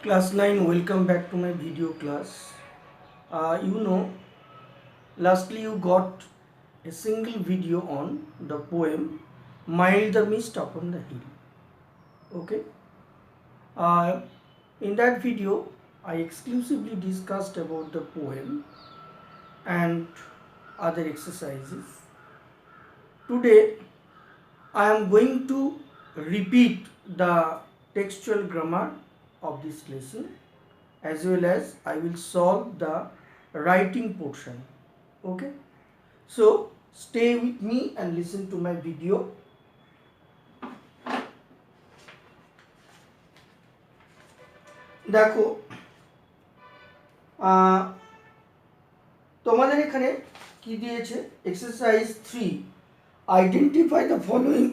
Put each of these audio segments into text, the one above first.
Class 9, welcome back to my video class. Lastly you got a single video on the poem Mild the Mist Upon the Hill. Okay. Uh, in that video, I exclusively discussed about the poem and other exercises. Today, I am going to repeat the textual grammar of this lesson, as well as I will solve the writing portion. Okay, so stay with me and listen to my video. দেখো তোমাদের এখানে কি দিয়েছে, exercise 3, identify the following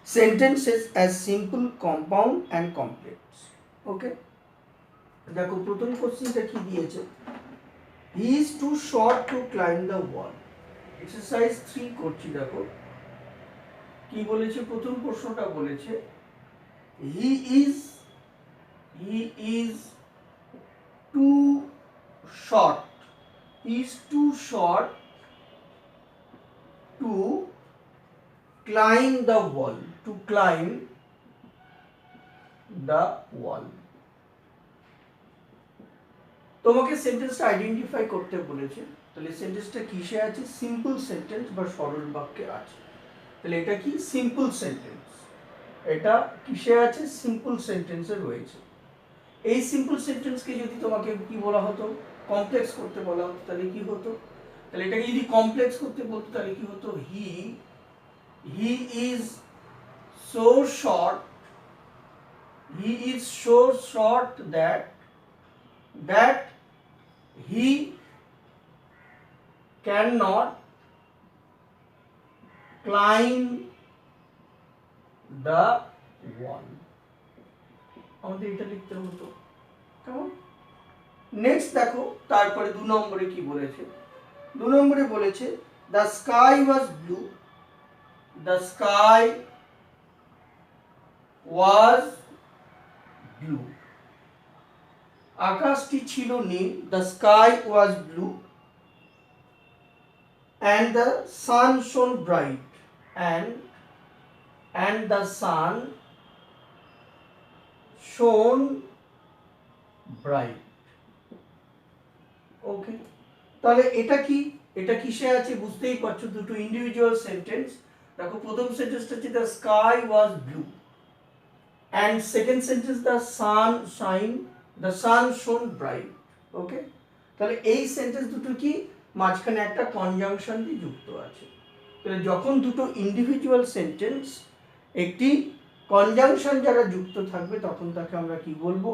sentences as simple, compound and complex. Okay, দেখো প্রথম কোশ্চেনটা কি দিয়েছে, he is too short to climb the wall. Exercise 3 করছি, দেখো কি বলেছে, প্রথম প্রশ্নটা বলেছে he is too short, is too short to climb the wall, to climb the wall। তোমাকে সেন্টেন্সটা আইডেন্টিফাই করতে বলেছে, তাহলে সেন্টেন্সটা কিসে আছে, সিম্পল সেন্টেন্স বা সরল বাক্যে আছে। তাহলে এটা কি সিম্পল সেন্টেন্স, এটা কিসে আছে, সিম্পল সেন্টেন্সে রয়েছে। এই সিম্পল সেন্টেন্সকে যদি তোমাকে কি বলা হতো, কমপ্লেক্স করতে বলা হতো, তাহলে কি হতো, তাহলে এটাকে যদি কমপ্লেক্স করতে বলতো তাহলে কি হতো, he is so short, he is so short that he can not climb the wall. আমাদের এটা লিখতে হতো, কেমন। নেক্সট দেখো, তারপরে 2 নম্বরে কি বলেছে, 2 নম্বরে বলেছে the sky was blue, the sky was blue, আকাশটি ছিল নীল, the sky was blue, and the sun shone bright, and the sun shone bright। ওকে, তাহলে এটা কি, এটা কিসে আছে বুঝতেই পারছো, দুটো ইন্ডিভিজুয়াল সেন্টেন্স। দেখো প্রথম সেন্টেন্সটা হচ্ছে the sky was blue, and second sentence the sun শোন ব্রাইট। ওকে, তাহলে এই সেন্টেন্স দুটো কি, মাঝখানে একটা কনজাংশন দিয়ে যুক্ত আছে। তাহলে যখন দুটো ইন্ডিভিজুয়াল সেন্টেন্স একটি কনজাংশন যারা যুক্ত থাকবে তখন তাকে আমরা কি বলবো,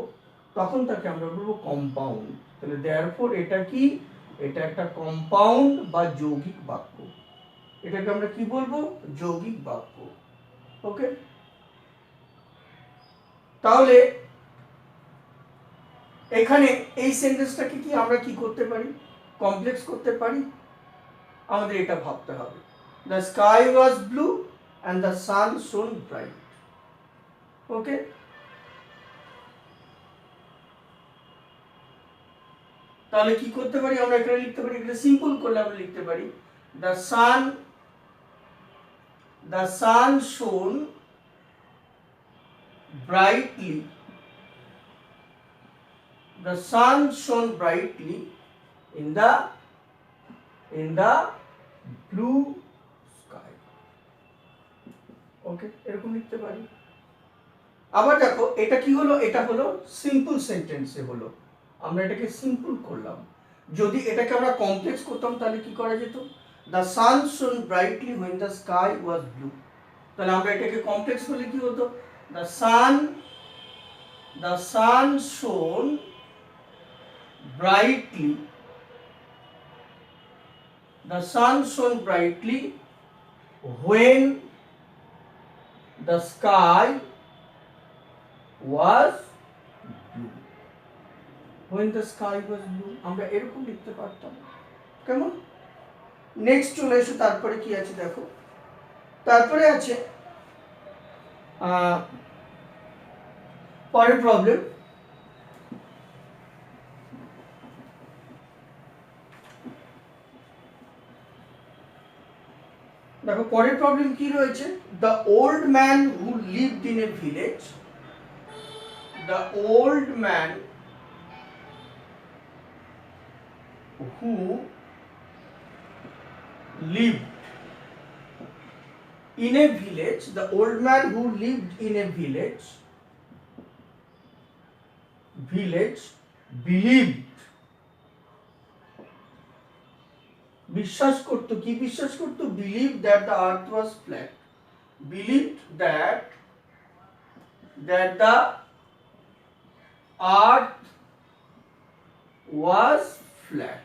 তখন তাকে আমরা বলবো কম্পাউন্ড। তাহলে দেয়ারফর এটা কি, এটা একটা কম্পাউন্ড বা যৌগিক বাক্য, এটাকে আমরা কি বলবো, যৌগিক বাক্য। ওকে, তাহলে এখানে এই সেন্টেন্সটাকে কি আমরা কি করতে পারি, কমপ্লেক্স করতে পারি, আমাদের এটা ভাবতে হবে। The sky was blue and the sun শোন ব্রাইট। ওকে, তাহলে কি করতে পারি আমরা, এখানে লিখতে পারি, এটা সিম্পল করলে আমরা লিখতে পারি দ্য সান শোন brightly, the sun shone brightly in the blue sky। ওকে, এরকম লিখতে পারি। আবার দেখো এটা কি হলো, এটা হলো সিম্পল সেন্টেন্সে হলো, আমরা এটাকে সিম্পল করলাম। যদি এটাকে আমরা কমপ্লেক্স করতাম তাহলে কি করা যেত, the sun shone brightly when the sky was blue। তাহলে আমরা এটাকে কমপ্লেক্স করলে কি হতো, the sun shone brightly, the sun shone brightly when the sky was blue, when the sky was blue, আমরা এরকম লিখতে পারতাম, কেমন। নেক্সট চলে এসো, তারপরে কি আছে দেখো, তারপরে আছে পরের প্রবলেম, পরের প্রবলেম কি রয়েছে, the old man who lived in a village, the old man who lived in a village, the old man who lived in a village believed, বিশ্বাস করত, কি বিশ্বাস করত, believed that the earth was flat, believed that the earth was flat.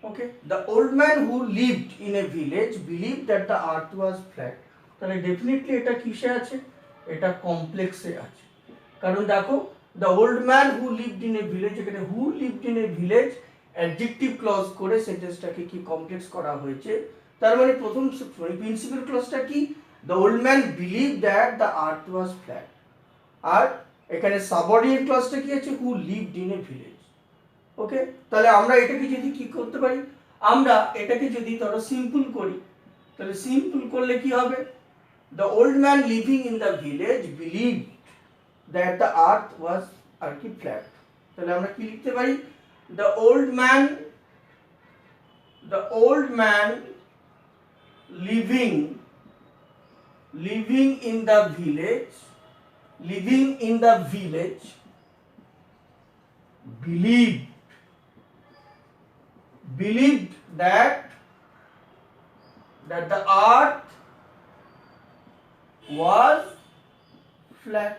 Okay, the old man who lived in a village believed that the earth was flat. তাহলে definitely এটা কিসে আছে, এটা কমপ্লেক্সে আছে। কারণ দেখো, the old man who lived in a village, এখানে who lived in a village adjective clause করে সেন্টেন্সটাকে কি কমপ্লেক্স করা হয়েছে। তার মানে প্রথম প্রিন্সিপাল ক্লজটা কি, the old man believed that the earth was flat, আর এখানে সাবঅর্ডিনেট ক্লজটা কি আছে, who lived in a village। ওকে, তাহলে আমরা এটাকে যদি কি করতে পারি, আমরা এটাকে যদি ধরো সিম্পল করি, তাহলে সিম্পল করলে কি হবে, the old man living in the village believed that the earth was আর কি flat। তাহলে আমরা কি লিখতে পারি, the old man living in the village believed that the earth was flat।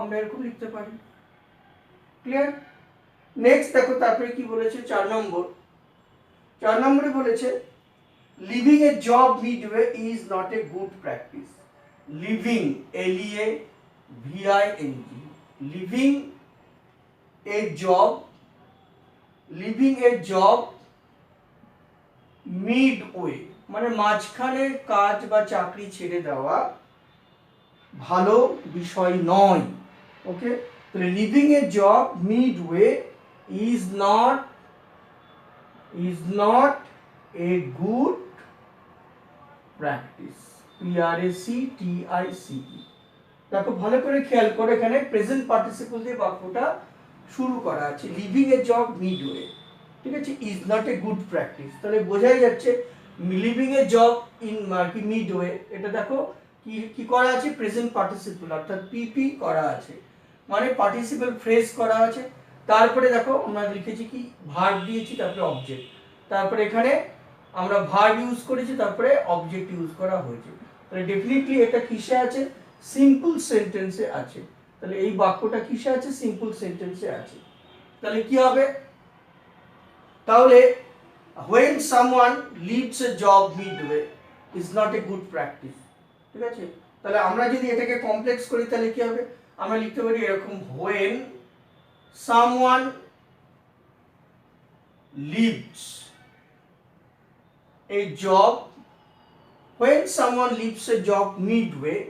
আমরা এরকম লিখতে পারি। ক্লিয়ার? নেক্সট দেখো তারপরে কি বলেছে, 4 নম্বরে বলেছে living A job midway is not a good practice. Living, LEAVING, living A job midway মানে মাঝখানে কাজ বা চাকরি ছেড়ে দেওয়া ভালো বিষয় নয়। ওকে, তাহলে living A job midway is not a good practice, PRACTICE। দেখো ভালো করে খেয়াল করে, এখানে প্রেজেন্ট পার্টিসিপল দিয়ে বাক্যটা শুরু করা আছে, লিভিং এ জব মিডওয়ে, ঠিক আছে, is not a good practice. তাহলে বোঝাই যাচ্ছে লিভিং এ জব ইন কি মিডওয়ে, এটা দেখো কি করা আছে, প্রেজেন্ট পার্টিসিপল অর্থাৎ পিপি করা আছে, মানে পার্টিসিপল ফ্রেজ করা আছে। তারপরে দেখো আমরা লিখেছি কি, ভার্ব দিয়েছি, তারপরে অবজেক্ট, তারপরে এখানে আমরা ভার্ব ইউজ করেছি, তারপরে অবজেক্ট ইউজ করা হয়েছে। তাহলে ডেফিনেটলি এটা কিসে আছে, সিম্পল সেন্টেন্সে আছে। তাহলে এই বাক্যটা কিসে আছে, সিম্পল সেন্টেন্সে আছে। তাহলে কি হবে, তাহলে when someone leaves a job midway is not a good practice। ঠিক আছে, তাহলে আমরা যদি এটাকে কমপ্লেক্স করি তাহলে কি হবে, আমরা লিখতে পারি এরকম, when someone leaves a job midway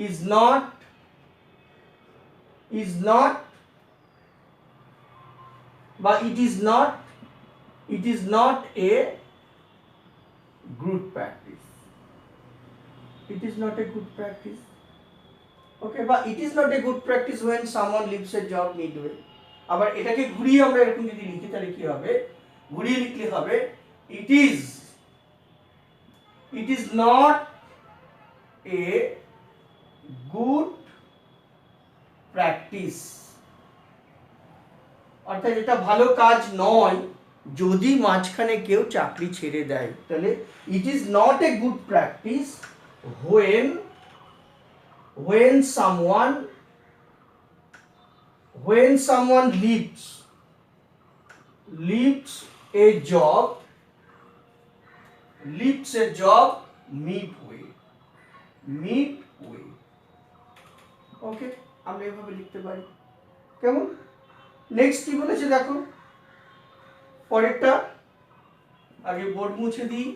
is not বা it is not a good practice, ওকে, বা it is not a good practice when someone leaves a job midway। আবার এটাকে ঘুরিয়ে আমরা এরকম যদি লিখি তাহলে কি হবে, ঘুরিয়ে লিখলে হবে it is not a good practice, অর্থাৎ এটা ভালো কাজ নয় যদি মাঝখানে কেউ চাকরি ছেড়ে দেয়। তাহলে it is not a good practice when someone leaves a job midway। ওকে, আমরা এভাবে লিখতে পারি। কেমন? নেক্সট কি বলেছে দেখো, পরেরটা, আগে বোর্ড মুছে দিই।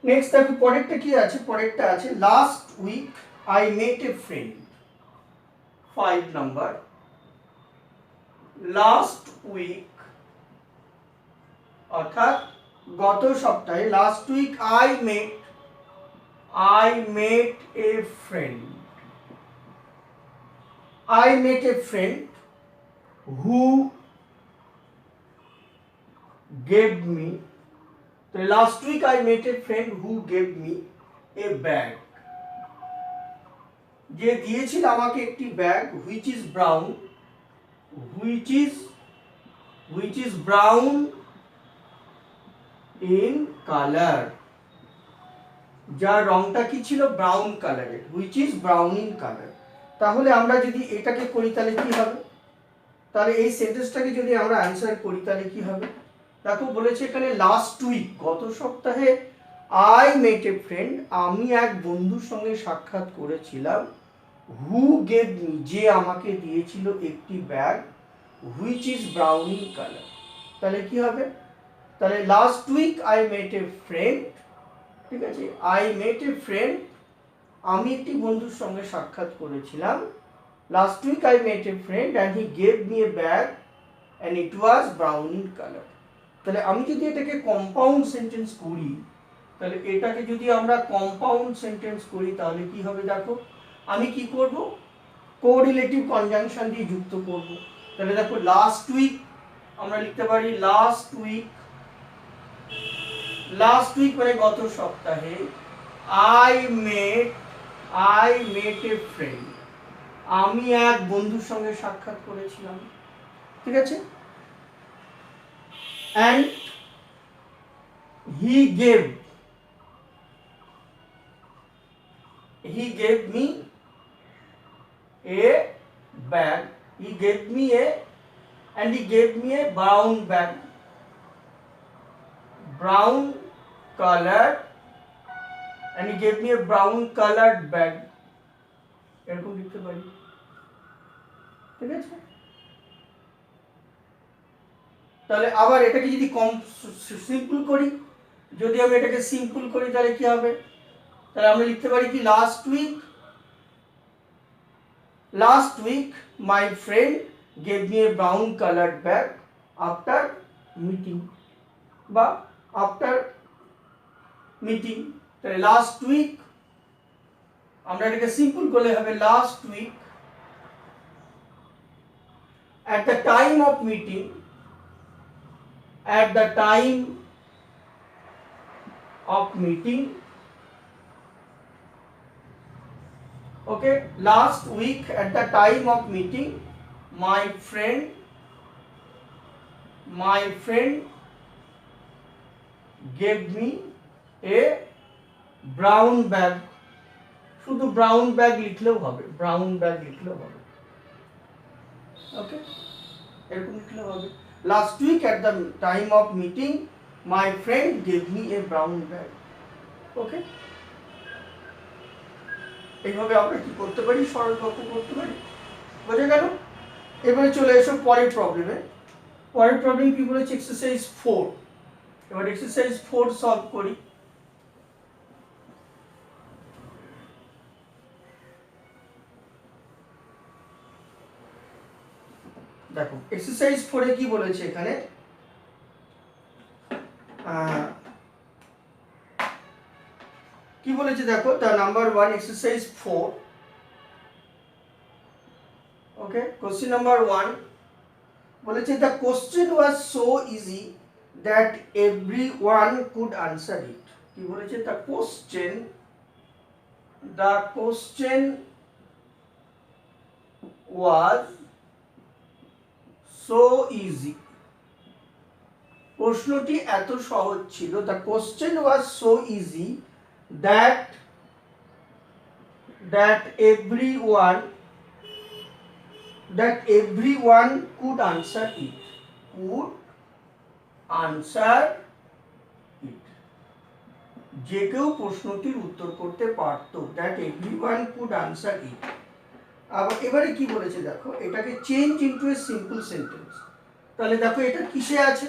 নেক্সট দেখো পরেরটা কি আছে, পরেরটা আছে last week I met a friend. 5 number, last week অর্থাৎ গত সপ্তাহে, last week I met a friend, I met a friend who gave me, so last week I met a friend who gave me a bag, যে দিয়েছিল আমাকে একটি bag, which is brown, which is brown in color, যার রংটা কি ছিল, brown কালারের, which is brown in color। তাহলে আমরা যদি এটাকে করি তাহলে কি হবে, তাহলে এই সেন্টেন্সটাকে যদি আমরা অ্যান্সার করি তাহলে কি হবে, দেখো বলেছে এখানে লাস্ট উইক, গত সপ্তাহে, আই মেট এ ফ্রেন্ড, আমি এক বন্ধুর সঙ্গে সাক্ষাৎ করেছিলাম, হু গেভ মি, যে আমাকে দিয়েছিল একটি bag, which is brown in colour. তাহলে কি হবে, তাহলে last week I met a friend, ঠিক আছে, আই মেট এ ফ্রেন্ড, আমি একটি বন্ধুর সঙ্গে সাক্ষাৎ করেছিলাম, last week I met a friend and he gave me a bag and it was brown in colour. তাহলে আমি যদি এটাকে কম্পাউন্ড সেন্টেন্স করি, তাহলে এটাকে যদি আমরা কম্পাউন্ড সেন্টেন্স করি তাহলে কি হবে, দেখো আমি কি করব, কোরিলেটিভ কনজাংশন দিয়ে যুক্ত করব। তাহলে দেখো লাস্ট উইক আমরা লিখতে পারি লাস্ট উইক মানে গত সপ্তাহে, আই মেট এ ফ্রেন্ড, আমি এক বন্ধুর সঙ্গে সাক্ষাৎ করেছিলাম, ঠিক আছে, and he gave me a bag, he gave me a brown bag, brown colored, and he gave me a brown colored bag, এরকম লিখতে পারি, ঠিক আছে। তাহলে আবার এটাকে যদি সিম্পল করি, যদি আমি এটাকে সিম্পল করি তাহলে কি হবে, তাহলে আমরা লিখতে পারি কি, last week my friend gave me a brown coloured bag after meeting, বা আফটার মিটিং। তাহলে লাস্ট উইক আমরা এটাকে সিম্পল করলে হবে last week at the time of meeting, okay, last week at the time of meeting my friend gave me a brown bag, শুধু brown bag লিখলেও হবে, okay, এরকম লিখলেও হবে, last week at the time of meeting my friend gave me a brown bag, ওকে। এইভাবে আমরা কি করতে পারি, সরল বাক্য করতে পারি, বোঝা গেল। এবারে চলে এসো পরের প্রবলেমে। পরের প্রবলেম কি বলেছে, এক্সারসাইজ 4। এবার এক্সারসাইজ 4 সলভ করি। দেখো এক্সারসাইজ 4 এ কি বলেছে এখানে, কি বলেছে দেখো, the number 1 exercise 4, okay, question number 1 বলেছে the question was so easy that everyone could answer it। কি বলেছে, the question was so easy, প্রশ্নটি এত সহজ ছিল, the question was so easy that everyone could answer it, যে কেউ প্রশ্নটির উত্তর করতে পারত, that everyone could answer it। আবার এবারে কি বলেছে দেখো, এটাকে change into a simple sentence. তাহলে দেখো এটা কিসে আছে,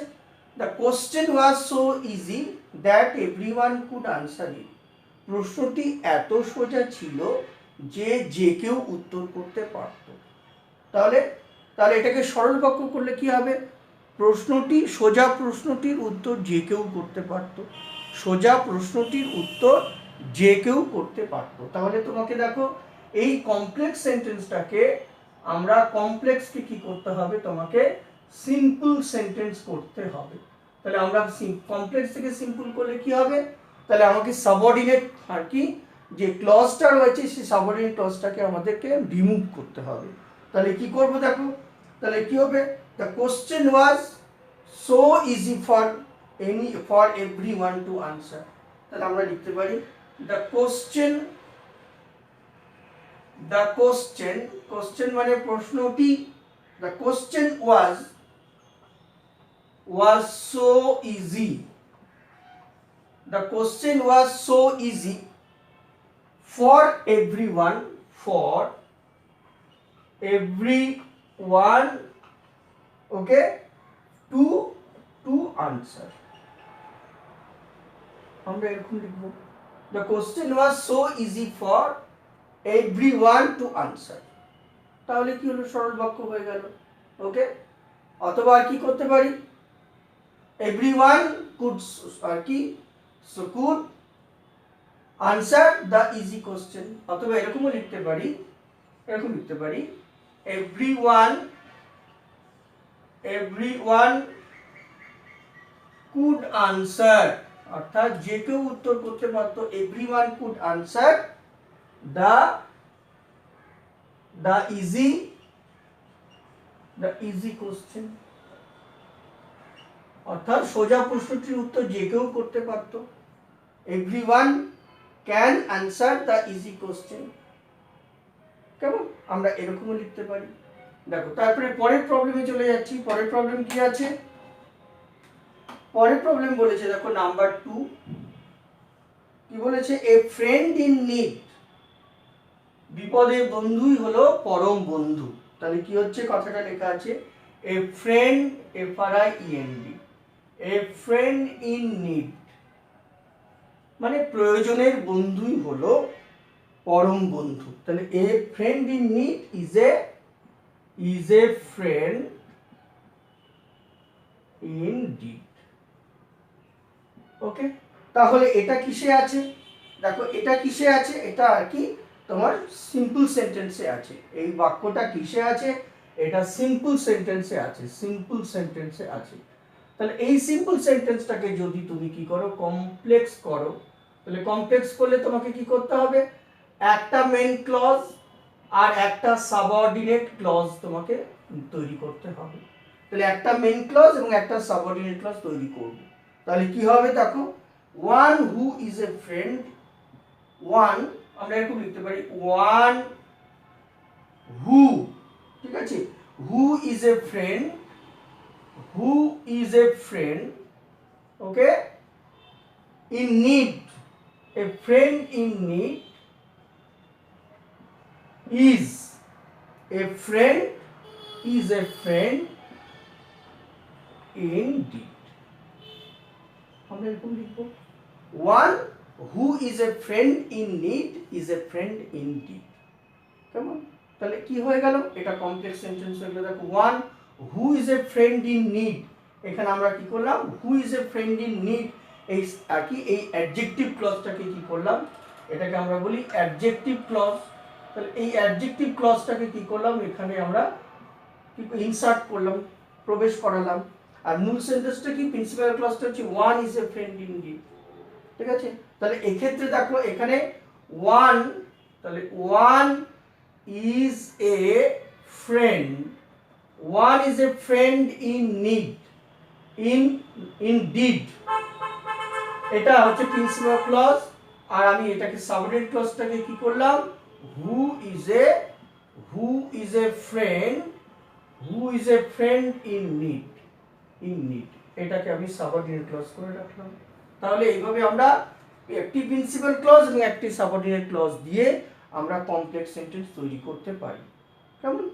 the question was so easy that everyone could answer it. প্রশ্নটি এত সোজা ছিল যে যে কেউ উত্তর করতে পারত। তাহলে তাহলে এটাকে সরল বাক্য করলে কি হবে? প্রশ্নটি সোজা, প্রশ্নটির উত্তর যে কেউ করতে পারত। সোজা প্রশ্নটির উত্তর যে কেউ করতে পারত। তাহলে তোমাকে দেখো এই কমপ্লেক্স সেন্টেন্সটাকে আমরা কমপ্লেক্সকে কি করতে হবে? তোমাকে সিম্পল সেন্টেন্স করতে হবে। তাহলে আমরা কমপ্লেক্স থেকে সিম্পল করলে কি হবে? তাহলে আমাকে সাবঅর্ডিনেট আর কি যে ক্লজটা রয়েছে সেই সাবঅর্ডিনেট ক্লজটাকে আমাদেরকে রিমুভ করতে হবে। তাহলে কি করব দেখো, তাহলে কি হবে? The question was so easy for everyone two answer. তাহলে আমরা লিখতে পারি দ্য কোশ্চেন মানে প্রশ্নটি, the question was so easy. The question was so easy for everyone, okay, to answer. আমরা এরকম লিখব, the question was so easy for everyone to answer. তাহলে কি হলো? সরল বাক্য হয়ে গেল। ওকে, অথবা আর কি করতে পারি? everyone could answer the easy question. অথবা এরকমও লিখতে পারি, everyone could answer, অর্থাৎ যে কেউ উত্তর করতে পারতো। everyone could answer the easy question, অর্থাৎ সোজা প্রশ্নটির উত্তর যে কেউ করতে পারত। everyone can answer the easy question. কেমন? আমরা এরকমও লিখতে পারি। দেখো তারপরে পরের প্রবলেমে চলে যাচ্ছি। পরের প্রবলেম কি আছে? পরের প্রবলেম বলেছে দেখো নাম্বার 2, কি বলেছে? এ ফ্রেন্ড ইন নিড, বিপদে বন্ধুই হলো পরম বন্ধু। তাহলে কি হচ্ছে? কথাটা লেখা আছে a friend, FRIEND, a friend in need, মানে প্রয়োজনের বন্ধুই হলো পরম বন্ধু। তাহলে a friend in need is a friend in deed. Okay, তাহলে এটা কিসে আছে? দেখো এটা কিসে আছে? এটা আর কি তোমার সিম্পল সেন্টেন্সে আছে। এই বাক্যটা কিসে আছে? এটা সিম্পল সেন্টেন্সে আছে। তাহলে এই সিম্পল সেন্টেন্সটাকে যদি তুমি কি করো? কমপ্লেক্স করো। তাহলে কমপ্লেক্স করলে তোমাকে কি করতে হবে? একটা মেইন ক্লজ আর একটা সাবঅর্ডিনেট ক্লজ তোমাকে তৈরি করতে হবে। তাহলে একটা মেইন ক্লজ এবং একটা সাবঅর্ডিনেট ক্লজ তৈরি করব। তাহলে কি হবে দেখো, one who is a friend, one আমরা এরকম লিখতে পারি, ওয়ান হু, ঠিক আছে, who is a friend, okay, in need, a friend in need is a friend indeed. আমরা এরকম লিখব, one who is a friend in need is a friend indeed. কেমন? তাহলে কি হয়ে গেল? এটা কমপ্লেক্স সেন্টেন্স হয়ে গেল। দেখো one who is a friend in need, এখানে আমরা কি করলাম? who is a friend in need, এই আর কি এই অ্যাডজেক্টিভ ক্লজটাকে কি করলাম? এটাকে আমরা বলি অ্যাডজেক্টিভ ক্লজ। তাহলে এই অ্যাডজেক্টিভ ক্লজটাকে কি করলাম? এখানে আমরা ইনসার্ট করলাম, প্রবেশ করালাম। আর মূল সেন্টেন্সটা কি? প্রিন্সিপাল ক্লজটা হচ্ছে one is a friend indeed, ঠিক আছে? তাহলে এক্ষেত্রে দেখো এখানে ওয়ান, তাহলে one is a friend, one is a friend in need, indeed, এটা হচ্ছে প্রিন্সিপাল ক্লজ। আর আমি এটাকে সাবঅর্ডিনেট ক্লজটাকে কি করলাম? Who is a friend in need, এটাকে আমি সাবঅর্ডিনেট ক্লজ করে রাখলাম। তাহলে এইভাবে আমরা একটি প্রিন্সিপাল ক্লজ এবং একটি সাবঅর্ডিনেট ক্লজ দিয়ে আমরা কমপ্লেক্স সেন্টেন্স তৈরি করতে পারি। কেমন?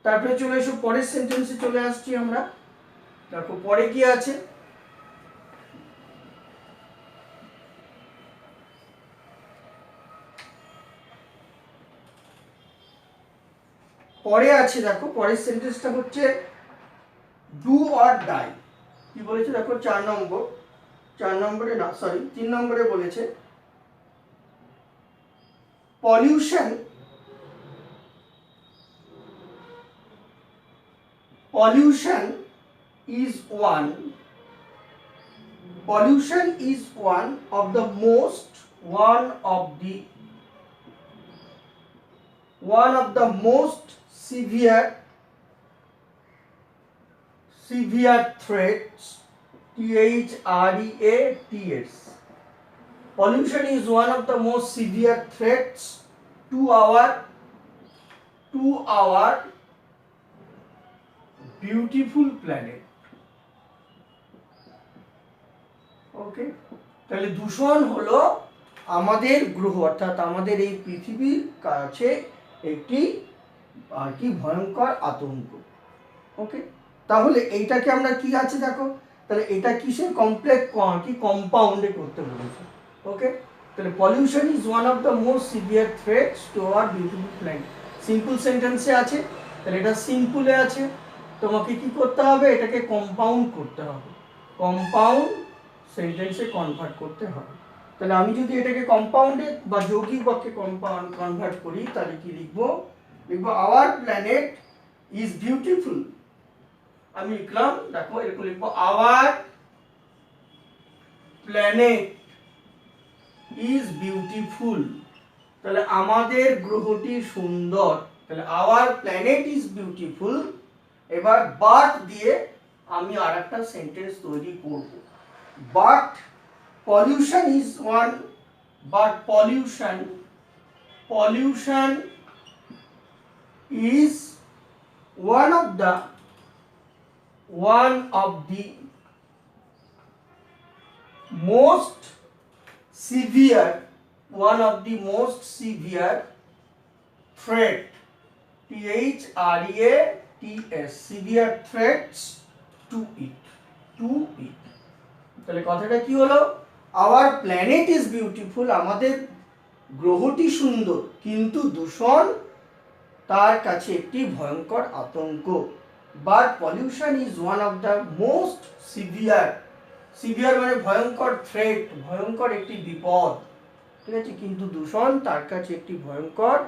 তারপরে চলে এসো পরের সেন্টেন্সে চলে আসছি আমরা। দেখো পরে কি আছে? পরে আছে দেখো, পরের সেন্টেন্সটা হচ্ছে ডু অর ডাই। কি বলেছে দেখো, 4 নম্বরে না, সরি 3 নম্বরে বলেছে pollution is one of the most severe threats. THREATS. Pollution is one of the most severe threats to our beautiful planet. ওকে, তাহলে দূষণ হলো আমাদের গ্রহ অর্থাৎ আমাদের এই পৃথিবীর কাছে একটি আর কি ভয়ঙ্কর আতঙ্ক। ওকে, তাহলে এইটাকে আমরা কি আছে দেখো, তাহলে এটা কিসের কমপ্লেক্স কি কম্পাউন্ডে করতে বলেছে। ওকে, তাহলে pollution is one of the most severe threats to our beautiful planet. Simple সেন্টেন্সে আছে, তাহলে এটা সিম্পলে আছে, তোমাকে কি করতে হবে, এটাকে কম্পাউন্ড করতে হবে, কম্পাউন্ড সেন্টেন্সে কনভার্ট করতে হবে। তাহলে আমি যদি এটাকে কম্পাউন্ডে বা যৌগিক বাক্যে কনভার্ট করি, তাহলে কি লিখবো, আওয়ার প্ল্যানেট ইজ বিউটিফুল। আমি লিখলাম দেখো, এরকম লিখবো, আওয়ার প্ল্যানেট ইজ বিউটিফুল। তাহলে আমাদের গ্রহটি সুন্দর, তাহলে আওয়ার প্ল্যানেট ইজ বিউটিফুল। এবার বাট দিয়ে আমি আর একটা সেন্টেন্স তৈরি করব। But pollution is one, but pollution is one of the most severe threat, THREATS, severe threats to it. তাহলে কথাটা কি হলো, আওয়ার প্ল্যানেট ইজ বিউটিফুল, আমাদের গ্রহটি সুন্দর, কিন্তু দূষণ তার কাছে একটি ভয়ঙ্কর আতঙ্ক। But pollution is one of the most severe মানে ভয়ঙ্কর থ্রেট, ভয়ঙ্কর একটি বিপদ, ঠিক আছে, কিন্তু দূষণ তার কাছে একটি ভয়ঙ্কর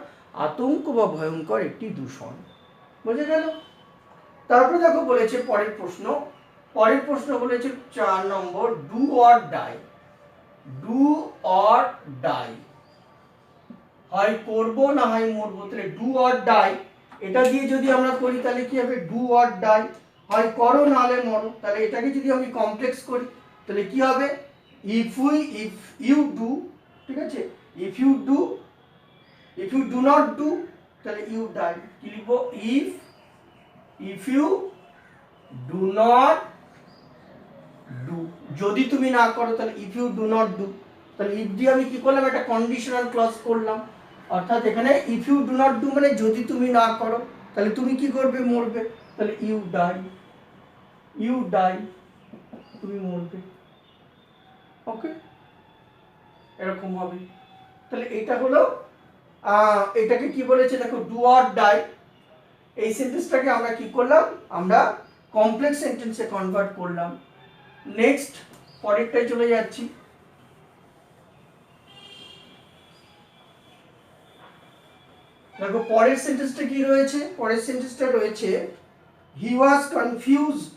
আতঙ্ক বা ভয়ঙ্কর একটি দূষণ। বুঝে গেল? তারপরে দেখো বলেছে পরের প্রশ্ন বলেছে 4 নম্বর, ডু অর ডাই, হয় করবো না হয় মরবো। তাহলে ডু অর ডাই, এটা দিয়ে যদি আমরা করি তাহলে কি হবে, ডু অর ডাই, হয় করো না হলে মরো। তাহলে এটাকে যদি আমি কমপ্লেক্স করি তাহলে কি হবে, ইফ ইউ ডু, ঠিক আছে, if you do not do, তাহলে ইউ ডাই। কি লিখবো, if you do not do, যদি তুমি না করো তাহলে if you do not do. তাহলে ইফ দিয়ে আমি কি করলাম, একটা কন্ডিশনাল ক্লজ করলাম, অর্থাৎ এখানে if you do not do মানে যদি তুমি না করো তাহলে তুমি কি করবে, মরবে। তাহলে ইউ ডাই, তুমি মরবে। ওকে, এরকম হবে। তাহলে এটা হলো এটাকে কি বলেছে দেখো, ডু অর ডাই। এই সেন্টেন্সটাকে আমরা কি করলাম, আমরা কমপ্লেক্স সেন্টেন্সে কনভার্ট করলাম। নেক্সট পরেরটায় চলে যাচ্ছি। দেখো পরের সেন্টেন্সটা কি রয়েছে, পরের সেন্টেন্সটা রয়েছে হি ওয়াজ কনফিউজড,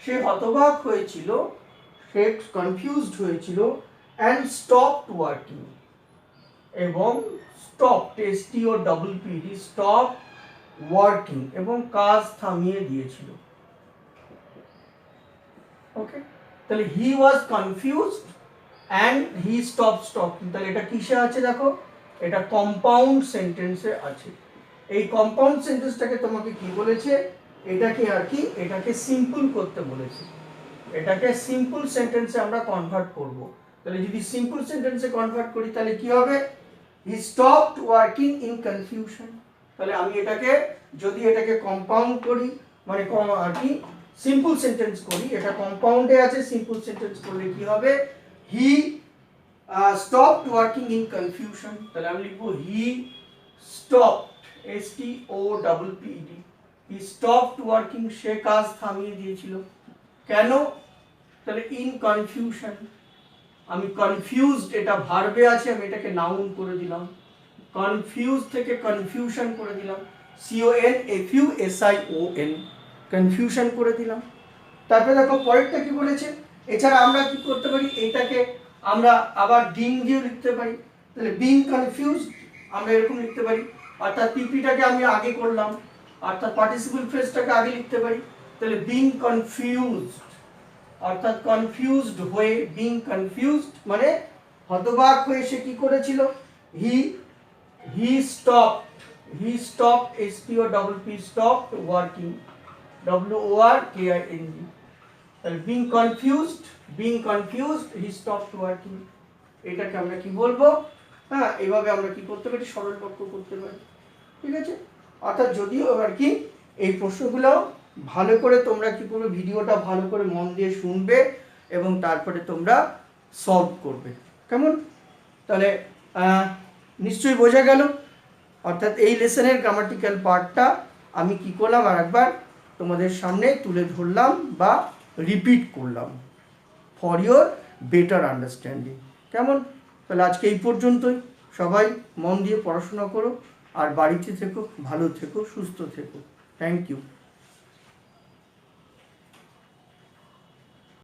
সে হতবাক হয়েছিল, সে কনফিউজড হয়েছিল, অ্যান্ড স্টপড ওয়ার্কিং, এবং স্টপ ওয়ার্কিং, এবং কাজ থামিয়ে দিয়েছিল। ওকে, তাহলে হি ওয়াজ কনফিউজড অ্যান্ড হি স্টপিং, তাহলে এটা কিসে আছে দেখো, এটা কম্পাউন্ড সেন্টেন্সে আছে। এই কম্পাউন্ড সেন্টেন্সটাকে তোমাকে কি বলেছে, এটাকে সিম্পল করতে বলেছে, এটাকে সিম্পল সেন্টেন্সে আমরা কনভার্ট করব। তাহলে যদি সিম্পল সেন্টেন্সে কনভার্ট করি তাহলে কি হবে, he stopped working in confusion. তাহলে আমি এটাকে যদি কম্পাউন্ড করি মানে আর কি সিম্পল সেন্টেন্স করি, এটা কম্পাউন্ডে আছে, সিম্পল সেন্টেন্স করলে কি হবে, he stopped working in confusion, তাহলে আমি লিখবো he stopped, STOPPED, he stopped working, সে কাজ থামিয়ে দিয়েছিল। কেন, তাহলে ইন কনফিউশন, আমি কনফিউজড, এটা ভার্বে আছে, আমি এটাকে নাউন করে দিলাম, কনফিউজ থেকে কনফিউশন করে দিলাম, CONFUSION, কনফিউশন করে দিলাম। তারপরে দেখো পরেরটা কি বলেছে, এছাড়া আমরা কি করতে পারি, এটাকে আমরা আবার ডিং দিয়েও লিখতে পারি, তাহলে বিং কনফিউজড আমরা এরকম লিখতে পারি, অর্থাৎ পিপিটাকে আমি আগে করলাম, অর্থাৎ পার্টিসিপল ফ্রেজটাকে আগে লিখতে পারি, তাহলে বিং কনফিউজড, অর্থাৎ কনফিউজড হয়ে, বিং কনফিউজড মানে হতবাক হয়ে সে কি করেছিল, he stopped, STOPP, stopped working, WORKING, তাহলে বিং কনফিউজড হি স্টপড ওয়ার্কিং, এটাকে আমরা কি বলবো, হ্যাঁ এইভাবে আমরা কি করতে পারি, সরল বাক্য করতে পারি, ঠিক আছে। অর্থাৎ যদিও আর কি এই প্রশ্নগুলো ভালো করে তোমরা কি করবে, ভিডিওটা ভালো করে মন দিয়ে শুনবে এবং তারপরে তোমরা সলভ করবে, কেমন, তাহলে নিশ্চয়ই বোঝা গেল। অর্থাৎ এই লেসনের গ্রামাটিক্যাল পার্টটা আমি কি করলাম, আর একবার তোমাদের সামনে তুলে ধরলাম বা রিপিট করলাম ফর ইয়োর বেটার আন্ডারস্ট্যান্ডিং, কেমন। তাহলে আজকে এই পর্যন্তই, সবাই মন দিয়ে পড়াশোনা করো আর বাড়িতে থেকো, ভালো থেকো, সুস্থ থেকো, থ্যাংক ইউ।